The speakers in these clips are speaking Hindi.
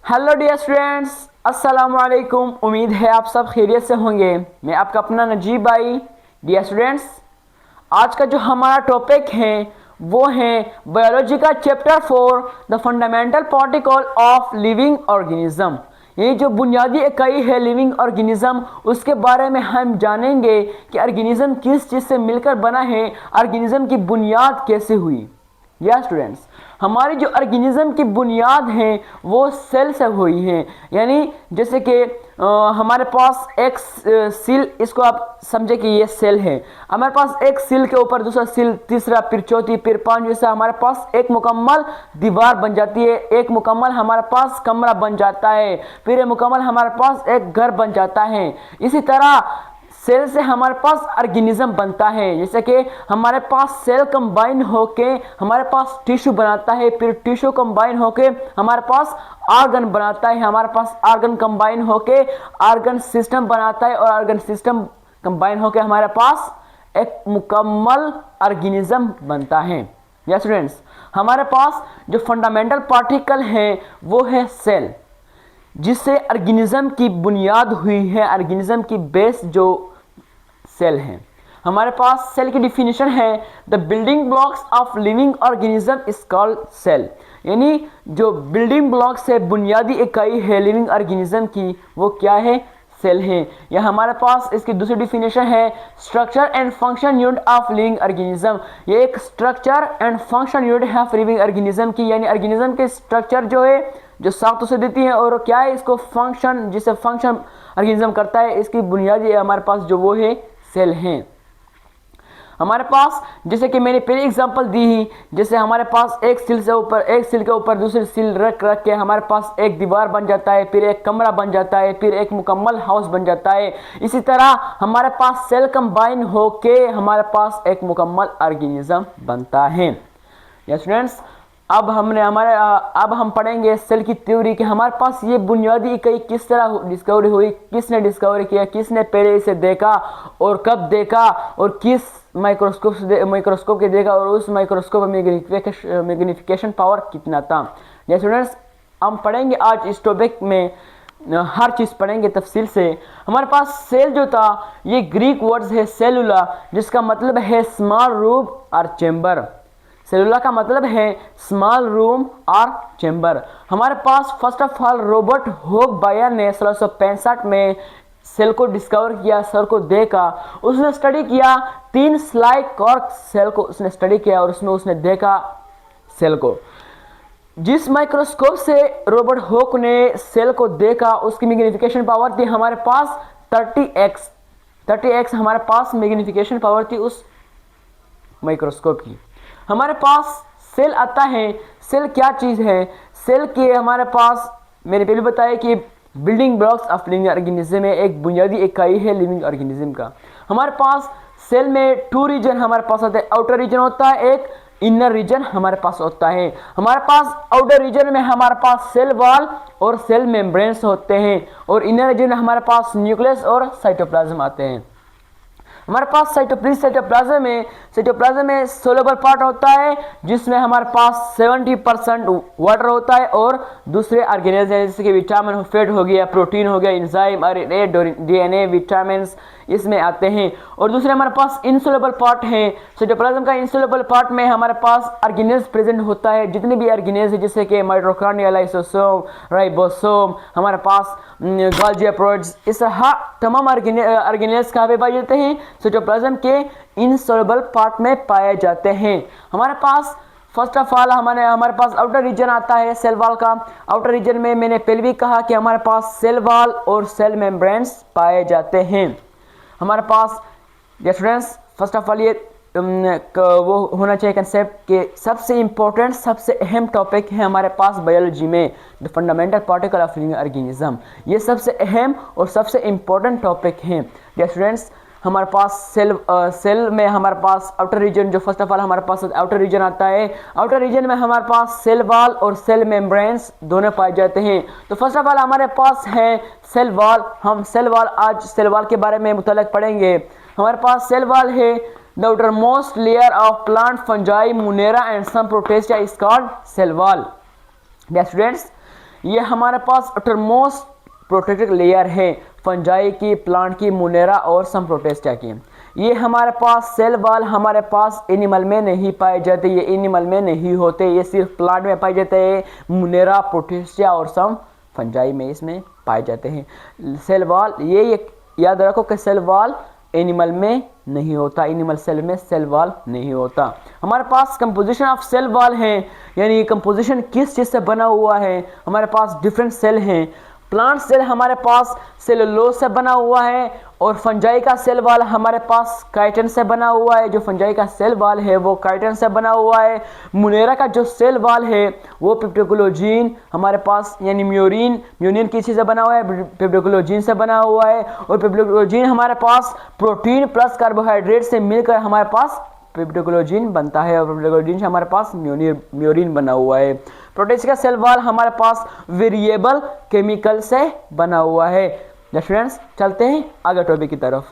हेलो डियर स्टूडेंट्स, अस्सलाम वालेकुम। उम्मीद है आप सब खैरियत से होंगे। मैं आपका अपना नजीब भाई। डियर स्टूडेंट्स, आज का जो हमारा टॉपिक है वो है बायोलॉजी का chapter 4 the fundamental particle of living organism. ये जो बुनियादी इकाई है लिविंग ऑर्गेनिज्म, उसके बारे में हम जानेंगे कि ऑर्गेनिज्म किस चीज़ से मिलकर बना है, ऑर्गेनिज्म की बुनियाद कैसे हुई। या स्टूडेंट्स, हमारी जो ऑर्गेनिज्म की बुनियाद है वो सेल से हुई है। यानी जैसे कि हमारे पास एक सेल, इसको आप समझे कि ये सेल है। हमारे पास एक सेल के ऊपर दूसरा सेल, तीसरा, फिर चौथी, फिर पांचवी, से हमारे पास एक मुकम्मल दीवार बन जाती है, एक मुकम्मल हमारे पास कमरा बन जाता है, फिर एक मुकम्मल हमारे पास एक घर बन जाता है। इसी तरह सेल से हमारे पास ऑर्गेनिज्म बनता है। जैसे कि हमारे पास सेल कंबाइन होके हमारे पास टिश्यू बनाता है, फिर टिश्यू कंबाइन होके हमारे पास ऑर्गन बनाता है, हमारे पास ऑर्गन कंबाइन होके ऑर्गन सिस्टम बनाता है, और ऑर्गन सिस्टम कंबाइन होके हमारे पास एक मुकम्मल ऑर्गेनिज्म बनता है। यस स्टूडेंट्स, हमारे पास जो फंडामेंटल पार्टिकल है वो है सेल, जिससे ऑर्गेनिज्म की बुनियाद हुई है। ऑर्गेनिज्म की बेस जो सेल है। हमारे पास सेल की डिफिनेशन है the building blocks of living organism is called cell. यानी जो बिल्डिंग ब्लॉक्स है, बुनियादी इकाई है लिविंग ऑर्गेनिज्म की, वो क्या है? सेल है। या हमारे पास इसकी दूसरी डिफिनेशन है structure and function unit of living organism. ये एक स्ट्रक्चर एंड फंक्शन यूनिट है लिविंग ऑर्गेनिज्म की। यानी ऑर्गेनिज्म के स्ट्रक्चर जो है जो साफ से देती है, और क्या है इसको फंक्शन, जिसे फंक्शन ऑर्गेनिज्म करता है, इसकी बुनियादी हमारे पास जो वो है सेल हैं। हमारे पास जैसे कि मैंने पहले एग्जांपल दी ही, जैसे हमारे पास एक सेल से ऊपर, एक सेल के ऊपर दूसरी सेल रख के हमारे पास एक दीवार बन जाता है, फिर एक कमरा बन जाता है, फिर एक मुकम्मल हाउस बन जाता है। इसी तरह हमारे पास सेल कंबाइन होके हमारे पास एक मुकम्मल ऑर्गेनिज्म बनता है। यस स्टूडेंट्स, अब हम पढ़ेंगे सेल की थ्योरी कि हमारे पास ये बुनियादी इकाई किस तरह डिस्कवरी हुई, किसने डिस्कवरी किया, किसने पहले इसे देखा और कब देखा, और किस माइक्रोस्कोप के देखा, और उस माइक्रोस्कोप में मैग्नीफिकेशन पावर कितना था। ये स्टूडेंट्स, हम पढ़ेंगे आज इस टॉपिक में हर चीज़ पढ़ेंगे तफसील से। हमारे पास सेल जो था ये ग्रीक वर्ड्स है सेलुला, जिसका मतलब है स्मॉल रूम और चेम्बर। सेलुला का मतलब है स्मॉल रूम और चेम्बर। हमारे पास फर्स्ट ऑफ ऑल रॉबर्ट होक बायर ने 1665 में सेल को डिस्कवर किया, सेल को देखा। उसने स्टडी किया 3 स्लाई कॉर्क सेल को उसने स्टडी किया, और उसमें उसने देखा सेल को। जिस माइक्रोस्कोप से रॉबर्ट होक ने सेल को देखा उसकी मैग्नीफिकेशन पावर थी हमारे पास 30x हमारे पास मैग्नीफिकेशन पावर थी उस माइक्रोस्कोप की। हमारे पास सेल आता है। सेल क्या चीज़ है? सेल के हमारे पास मैंने पहले बताया कि building blocks of living organism में एक बुनियादी इकाई है लिविंग ऑर्गेनिज्म का। हमारे पास सेल में 2 रीजन हमारे पास होते हैं। आउटर रीजन होता है एक, इनर रीजन हमारे पास होता है। हमारे पास आउटर रीजन में हमारे पास सेल वॉल और सेल मेम्ब्रेन्स होते हैं, और इनर रीजन में हमारे पास न्यूक्लियस और साइटोप्लाज्म आते हैं। हमारे पास साइटोप्लाज्म में सोलुबल पार्ट होता है, जिसमें हमारे पास 70% वाटर होता है, और दूसरे ऑर्गेनेल्स जैसे कि विटामिन, फैट हो गया, प्रोटीन हो गया, एंजाइम, आरएनए, डीएनए, विटामिन इसमें आते हैं। और दूसरे हमारे पास इनसोलुबल पार्ट है। साइटोप्लाज्म का इनसोलुबल पार्ट में हमारे पास ऑर्गेनेल्स प्रेजेंट होता है। जितने भी ऑर्गेनेल्स है जैसे कि माइटोकॉन्ड्रिया, लाइसोसोम, राइबोसोम, हमारे पास गोल्गी प्रोटीन्स, इस तमाम ऑर्गेनेल्स कहाँ पे पाए जाते हैं? साइटोप्लाज्म के इनसोलुबल पार्ट में पाए जाते हैं। हमारे पास फर्स्ट ऑफ ऑल हमारे पास आउटर रीजन आता है सेल वॉल का। आउटर रीजन में मैंने पहले भी कहा कि हमारे पास सेल वॉल और सेल मेम्ब्रेन्स पाए जाते हैं। हमारे पास स्टूडेंट्स फर्स्ट ऑफ ऑल ये वो होना चाहिए कंसेप्ट के सबसे इंपॉर्टेंट, सबसे अहम टॉपिक है हमारे पास बायोलॉजी में the fundamental particle of living organism. ये सबसे अहम और सबसे इंपॉर्टेंट टॉपिक हैं। स्टूडेंट्स, हमारे पास सेल में हमारे पास आउटर रीजन, जो फर्स्ट ऑफ ऑल हमारे पास आउटर रीजन आता है। आउटर रीजन में हमारे पास सेल वॉल और सेल मेम्ब्रेन्स दोनों पाए जाते हैं। तो फर्स्ट ऑफ ऑल हमारे पास है सेल वॉल। हम सेल वॉल, आज सेल वॉल के बारे में मुतल्लिक़ पढ़ेंगे। हमारे पास सेल वॉल है the outermost layer of plant fungi, Munera and some Protista is called cell wall. Dear students, ये हमारे पास आउटरमोस्ट प्रोटेक्टेड लेयर है फंजाई की, प्लांट की, मुनेरा और सम प्रोटेस्टा की। ये हमारे पास सेल वाल हमारे पास एनिमल में नहीं पाए जाते, ये एनिमल में नहीं होते, ये सिर्फ प्लांट में पाए जाते हैं। मुनेरा, प्रोटेस्टा और सम फंजाई में इसमें पाए जाते हैं। सेल वाल ये याद रखो कि सेल वाल एनिमल में नहीं होता, एनिमल सेल में सेल वाल नहीं होता। हमारे पास कंपोजिशन ऑफ सेल वाल है, यानी कंपोजिशन किस चीज़ से बना हुआ है। हमारे पास डिफरेंट सेल हैं। प्लांट सेल हमारे पास सेलुलोज से बना हुआ है और फंजाई का सेल वाल हमारे पास काइटिन से बना हुआ है। जो फंजाई का सेल वाल है वो काइटिन से बना हुआ है। मुनेरा का जो सेल वाल है वो पिप्टिकोलोजीन हमारे पास, यानी म्यूरिन किस चीज़ से बना हुआ है, पिप्टिकोलोजीन से बना हुआ है। और पिप्टिकोलोजीन हमारे पास प्रोटीन प्लस कार्बोहाइड्रेट से मिलकर हमारे पास पिप्टिकोलोजीन बनता है और पिप्टिकोलोजीन से हमारे पास म्यूरिन बना हुआ है। प्रोटेस्टा का सेल वाल हमारे पास वेरिएबल केमिकल से बना हुआ है। स्टूडेंट्स चलते हैं आगे टॉपिक की तरफ।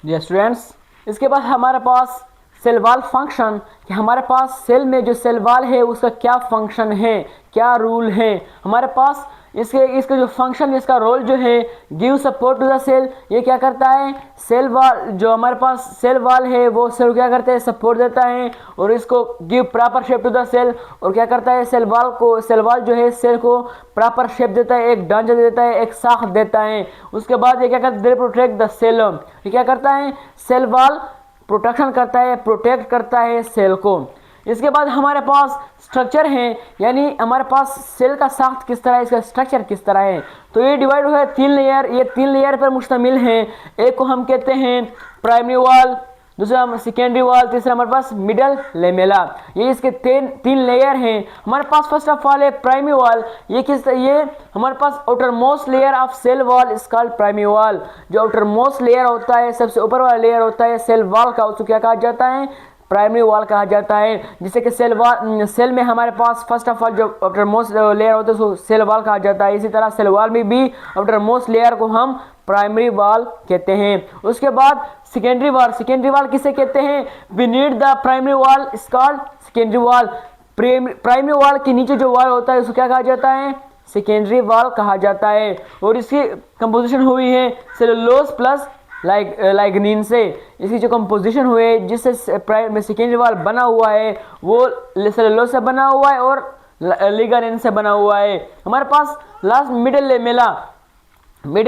स्टूडेंट्स इसके बाद हमारे पास सेल वाल फंक्शन, कि हमारे पास सेल में जो सेल वाल है उसका क्या फंक्शन है, क्या रूल है। हमारे पास इसके जो फंक्शन, इसका रोल जो है, give support to the cell. ये क्या करता है, सेल वाल जो हमारे पास सेल वाल है वो सेल क्या करते हैं, सपोर्ट देता है और इसको give proper shape to the cell. और क्या करता है, सेल वाल जो है सेल को प्रॉपर शेप देता है, एक ढांचा देता है, एक साख देता है। उसके बाद ये क्या करता है, प्रोटेक्ट द सेल। ये क्या करता है, सेल वाल प्रोटेक्शन करता है, प्रोटेक्ट करता है सेल को। इसके बाद हमारे पास स्ट्रक्चर है, यानी हमारे पास सेल का साख्त किस तरह है, इसका स्ट्रक्चर किस तरह है। तो ये डिवाइड हुआ है 3 लेयर, ये 3 लेयर पर मुश्तमिल है। एक को हम कहते हैं प्राइमरी वाल, दूसरा सेकेंडरी वाल, तीसरा हमारे पास मिडल लेमेला। ये इसके 3 लेयर हैं। हमारे पास फर्स्ट ऑफ ऑल है प्राइमरी वाल। ये हमारे पास outermost layer of cell wall is called primary wall. जो आउटर मोस्ट लेयर होता है, सबसे ऊपर वाला लेयर होता है सेल वॉल का, उसको क्या कहा जाता है, प्राइमरी वॉल कहा जाता है। जिससे कि सेल में हमारे पास फर्स्ट ऑफ ऑल जो आउटर मोस्ट लेयर होता है उसको सेल वॉल कहा जाता है। इसी तरह सेल वॉल में भी आउटर मोस्ट लेयर को हम प्राइमरी वॉल कहते हैं। उसके बाद सेकेंडरी वॉल किसे कहते हैं, beneath the primary wall is called secondary wall. Primary wall के नीचे जो वॉल होता है उसको क्या कहा जाता है, सेकेंडरी वॉल कहा जाता है। और इसकी कंपोजिशन हुई है सेलुलोज प्लस लाइग्निन से। इसकी जो कंपोजिशन हुई है जिससे सेकेंडरी वॉल बना हुआ है वो सेलुलोज से बना हुआ है और लिगानिन से बना हुआ है। हमारे पास लास्ट मिडिल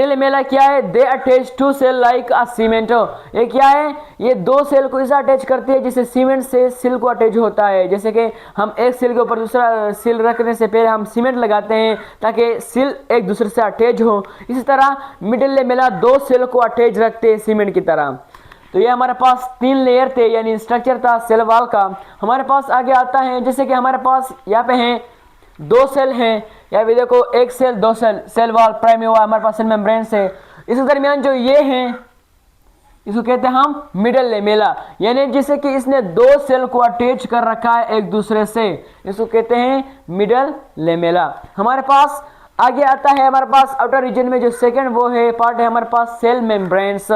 लेमेला क्या है, they attach to cell like a cement. ये क्या है, ये 2 सेल को ऐसा अटैच करती है जिससे सीमेंट से सेल को अटैच होता है। जैसे कि हम एक सेल के ऊपर दूसरा सेल रखने से पहले हम सीमेंट लगाते हैं ताकि सेल एक दूसरे से अटैच हो। इसी तरह मिडिल लेमेला 2 सेल को अटैच रखते हैं सीमेंट की तरह। तो ये हमारे पास 3 लेयर थे, यानी स्ट्रक्चर था सेल वॉल का। हमारे पास आगे आता है, जैसे कि हमारे पास यहाँ पे हैं 2 सेल हैं, या भी देखो 1 cell 2 cell wall primary wall, हमारे पास सेल मेम्ब्रेन है। इस दरमियान जो ये हैं इसको कहते हैं हम मिडल लेमेला, यानी जैसे कि इसने 2 सेल को अटैच कर रखा है एक दूसरे से, इसको कहते हैं मिडल लेमेला। हमारे पास आगे आता है, हमारे पास आउटर रीजन में जो सेकेंड वो है पार्ट है हमारे पास cell membranes.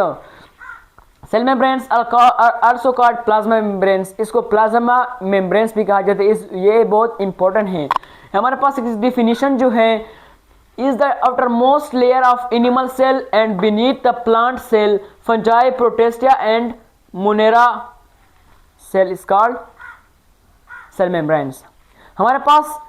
Cell membranes also called plasma membranes, इसको प्लाज्मा मेम्ब्रेन्स भी कहा जाता है। ये बहुत इंपॉर्टेंट है। हमारे पास एक डिफिनीशन जो है, is the outermost layer of animal cell and beneath the plant cell fungi protista and monera cell is called cell membranes. हमारे पास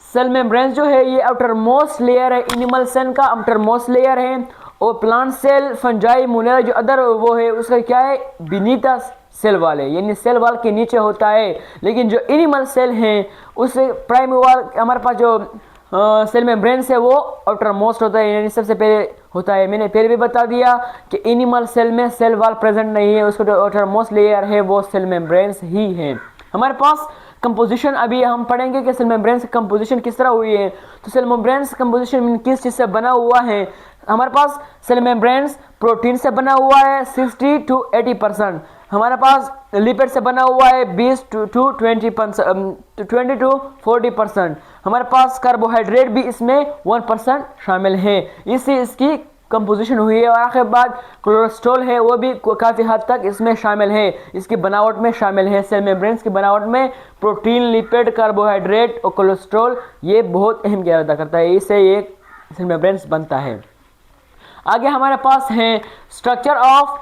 सेल मेम्ब्रेन्स जो है ये आउटर मोस्ट लेयर है, एनिमल सेल का आउटर मोस्ट लेयर है। और प्लांट सेल फंजाई मुनेरा जो अदर वो है उसका क्या है, बीनीथ सेल वाल है, यानी सेल वाल के नीचे होता है। लेकिन जो एनिमल सेल हैं उससे प्राइमरी वाल हमारे पास जो सेल मेम्ब्रेन्स है वो आउटर मोस्ट होता है, यानी सबसे पहले होता है। मैंने पहले भी बता दिया कि एनिमल सेल में सेल वाल प्रेजेंट नहीं है, उसका जो आउटर मोस्ट लेयर है वो सेल मेम्ब्रेन्स ही है। हमारे पास कंपोजिशन अभी हम पढ़ेंगे कि सेल मेम्ब्रेन्स की कंपोजिशन किस तरह हुई है। तो सेल मेम्ब्रेन्स कंपोजिशन किस चीज़ से बना हुआ है, हमारे पास सेल मेम्ब्रेन्स प्रोटीन से बना हुआ है 60 to 80%। हमारे पास लिपिड से बना हुआ है 20 to 20 to 40%। हमारे पास कार्बोहाइड्रेट भी इसमें 1% शामिल है। इससे इसकी कंपोजिशन हुई है। और आखिर बात कोलेस्ट्रॉल है, वो भी काफ़ी हद तक इसमें शामिल है, इसकी बनावट में शामिल है। सेल मेम्ब्रेन्स की बनावट में प्रोटीन, लिपिड, कार्बोहाइड्रेट और कोलेस्ट्रॉल ये बहुत अहम किरदार अदा करता है, इससे ये सेल मेम्ब्रेन्स बनता है। आगे हमारे पास है स्ट्रक्चर ऑफ,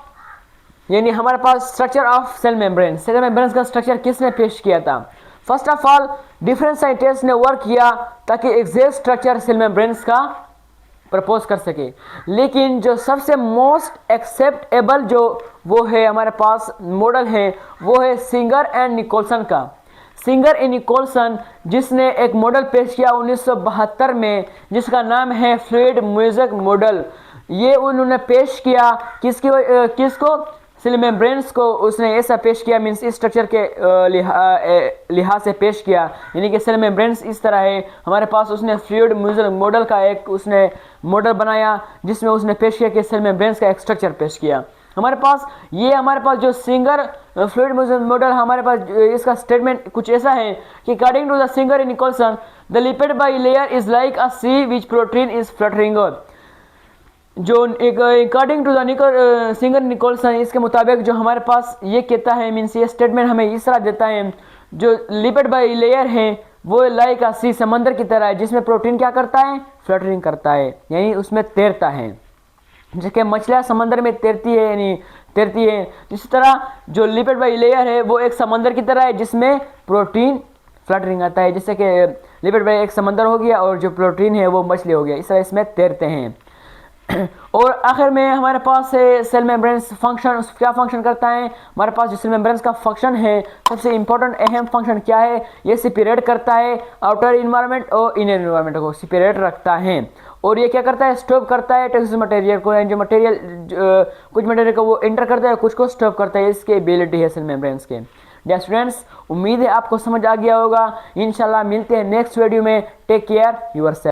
यानी हमारे पास structure of cell membrane. Cell membrane का स्ट्रक्चर किसने पेश किया था? First of all different scientist ने वर्क किया ताकि एग्जैक्ट स्ट्रक्चर सेल मेम्ब्रेन का प्रपोज कर सके, लेकिन जो सबसे मोस्ट एक्सेप्टेबल जो वो है हमारे पास मॉडल है, वो है सिंगर एंड निकोलसन का। सिंगर एंड निकोलसन जिसने एक मॉडल पेश किया 1972 में, जिसका नाम है फ्लूइड म्यूजिक मॉडल। ये उन्होंने पेश किया किसको? सेल मेम्ब्रेन्स को उसने ऐसा पेश किया, मीन्स इस स्ट्रक्चर के लिहाज से पेश किया, यानी कि सेल मेम्ब्रेन्स इस तरह है। हमारे पास उसने फ्लूइड म्यूजिक मॉडल का एक उसने मॉडल बनाया, जिसमें उसने पेश किया कि सेल मेम्ब्रेन्स का एक स्ट्रक्चर पेश किया। हमारे पास जो सिंगर फ्लूइड म्यूजिक मॉडल, हमारे पास इसका स्टेटमेंट कुछ ऐसा है कि according to the Singer and Nicolson, the lipid bilayer is like a sea which protein is fluttering. जो according to the Singer Nicolson, इसके मुताबिक जो हमारे पास ये कहता है, मीन्स ये स्टेटमेंट हमें इस तरह देता है, जो लिपिड बाई लेयर है वो लाइक आ सी, समंदर की तरह है, जिसमें प्रोटीन क्या करता है? फ्लटरिंग करता है, यानी उसमें तैरता है। जैसे मछलियाँ समंदर में तैरती है, यानी तैरती है, इसी तरह जो लिपिड बाई लेयर है वो एक समंदर की तरह है, जिसमें प्रोटीन फ्लटरिंग आता है। जैसे कि लिपिड बाई एक समंदर हो गया और जो प्रोटीन है वो मछली हो गया, इस तरह इसमें तैरते हैं। और आखिर में हमारे पास है सेल मेम्ब्रेन्स फंक्शन, क्या फंक्शन करता है? हमारे पास जो सेल मेम्ब्रेन्स का फंक्शन है, सबसे इंपॉर्टेंट अहम फंक्शन क्या है? ये सेपरेट करता है आउटर इन्वायरमेंट और इनर इन्वायरमेंट को सेपरेट रखता है। और ये क्या करता है? स्टॉप करता है टॉक्सिक मटेरियल को, जो मटेरियल कुछ मटेरियल को वो एंटर करता है, कुछ को स्टॉप करता है, इसकी एबिलिटी है सेल मेम्ब्रेन्स के। डियर स्टूडेंट्स, उम्मीद है आपको समझ आ गया होगा। इंशाल्लाह मिलते हैं नेक्स्ट वीडियो में। Take care yourself.